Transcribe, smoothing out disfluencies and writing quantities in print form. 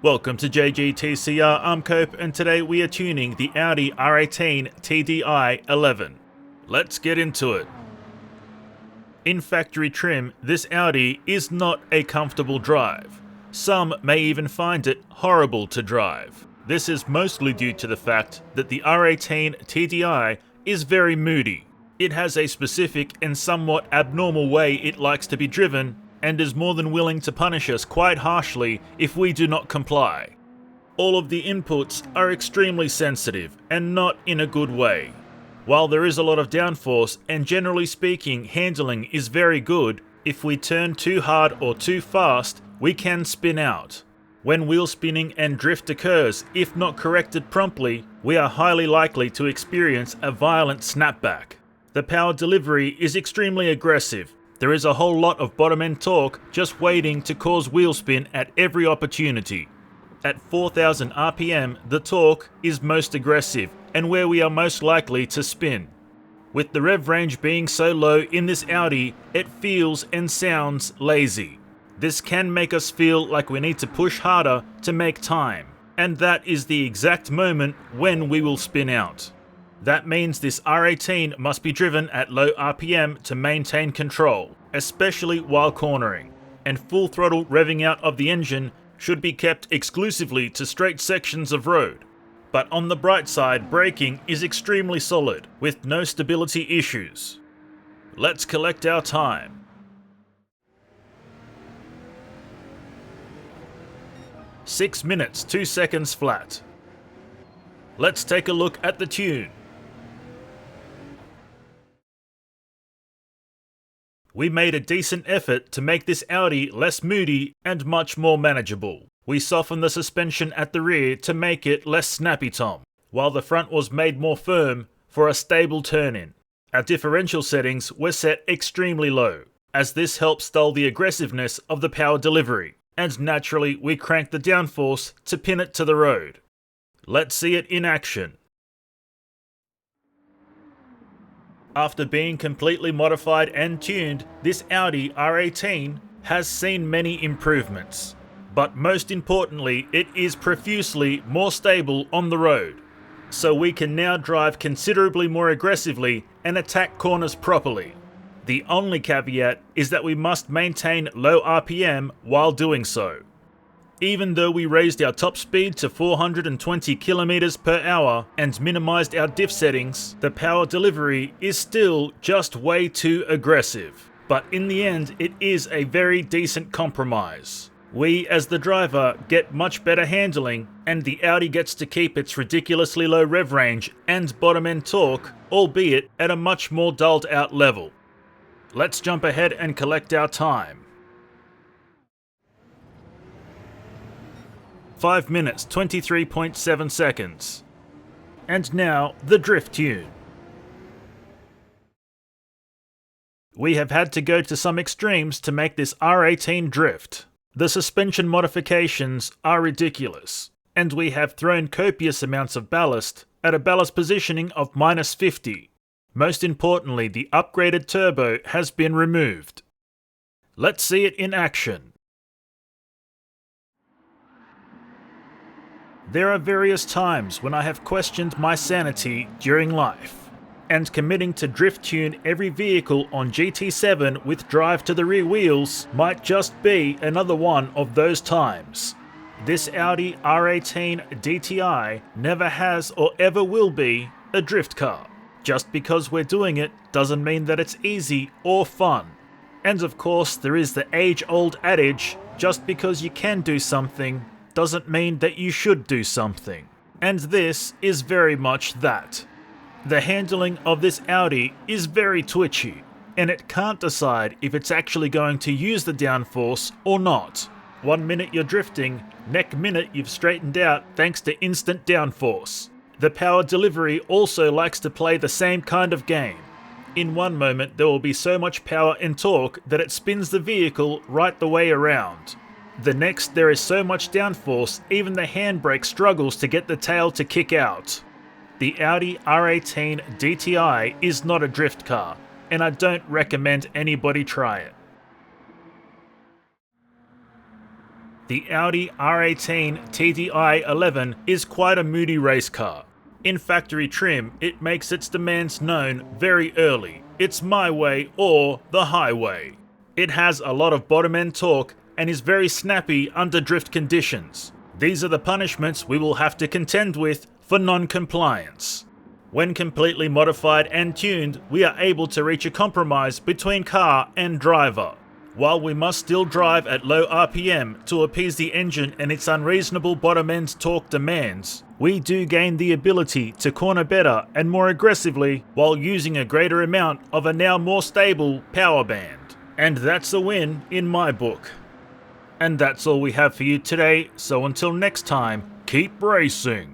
Welcome to JGTCR, I'm Cope, and today we are tuning the Audi R18 TDI 11. Let's get into it. In factory trim, this Audi is not a comfortable drive. Some may even find it horrible to drive. This is mostly due to the fact that the R18 TDI is very moody. It has a specific and somewhat abnormal way it likes to be driven, and is more than willing to punish us quite harshly if we do not comply. All of the inputs are extremely sensitive and not in a good way. While there is a lot of downforce and generally speaking handling is very good, if we turn too hard or too fast, we can spin out. When wheel spinning and drift occurs, if not corrected promptly, we are highly likely to experience a violent snapback. The power delivery is extremely aggressive. There is a whole lot of bottom end torque just waiting to cause wheel spin at every opportunity. At 4000 RPM, the torque is most aggressive and where we are most likely to spin. With the rev range being so low in this Audi, it feels and sounds lazy. This can make us feel like we need to push harder to make time, and that is the exact moment when we will spin out. That means this R18 must be driven at low RPM to maintain control, especially while cornering, and full throttle revving out of the engine should be kept exclusively to straight sections of road. But on the bright side, braking is extremely solid, with no stability issues. Let's collect our time. "6 minutes 2 seconds flat. Let's take a look at the tune. We made a decent effort to make this Audi less moody and much more manageable. We softened the suspension at the rear to make it less snappy tom, while the front was made more firm for a stable turn-in. Our differential settings were set extremely low, as this helps dull the aggressiveness of the power delivery, and naturally we cranked the downforce to pin it to the road. Let's see it in action. After being completely modified and tuned, this Audi R18 has seen many improvements. But most importantly, it is profusely more stable on the road. So we can now drive considerably more aggressively and attack corners properly. The only caveat is that we must maintain low RPM while doing so. Even though we raised our top speed to 420 km per hour and minimized our diff settings, the power delivery is still just way too aggressive. But in the end, it is a very decent compromise. We, as the driver, get much better handling, and the Audi gets to keep its ridiculously low rev range and bottom end torque, albeit at a much more dulled out level. Let's jump ahead and collect our time. 5 minutes 23.7 seconds. And now the drift tune. We have had to go to some extremes to make this R18 drift. The suspension modifications are ridiculous, and we have thrown copious amounts of ballast at a ballast positioning of -50. Most importantly, the upgraded turbo has been removed. Let's see it in action. There are various times when I have questioned my sanity during life, and committing to drift tune every vehicle on GT7 with drive to the rear wheels might just be another one of those times. This Audi R18 DTI never has or ever will be a drift car. Just because we're doing it doesn't mean that it's easy or fun. And of course there is the age-old adage, just because you can do something doesn't mean that you should do something. And this is very much that. The handling of this Audi is very twitchy, and it can't decide if it's actually going to use the downforce or not. 1 minute you're drifting, next minute you've straightened out thanks to instant downforce. The power delivery also likes to play the same kind of game. In one moment there will be so much power and torque that it spins the vehicle right the way around. The next there is so much downforce even the handbrake struggles to get the tail to kick out. The Audi R18 DTI is not a drift car, and I don't recommend anybody try it. The Audi R18 TDI 11 is quite a moody race car. In factory trim, it makes its demands known very early. It's my way or the highway. It has a lot of bottom end torque and is very snappy under drift conditions. These are the punishments we will have to contend with for non-compliance. When completely modified and tuned, we are able to reach a compromise between car and driver. While we must still drive at low RPM to appease the engine and its unreasonable bottom end torque demands, we do gain the ability to corner better and more aggressively while using a greater amount of a now more stable power band. And that's a win in my book. And that's all we have for you today, so until next time, keep racing!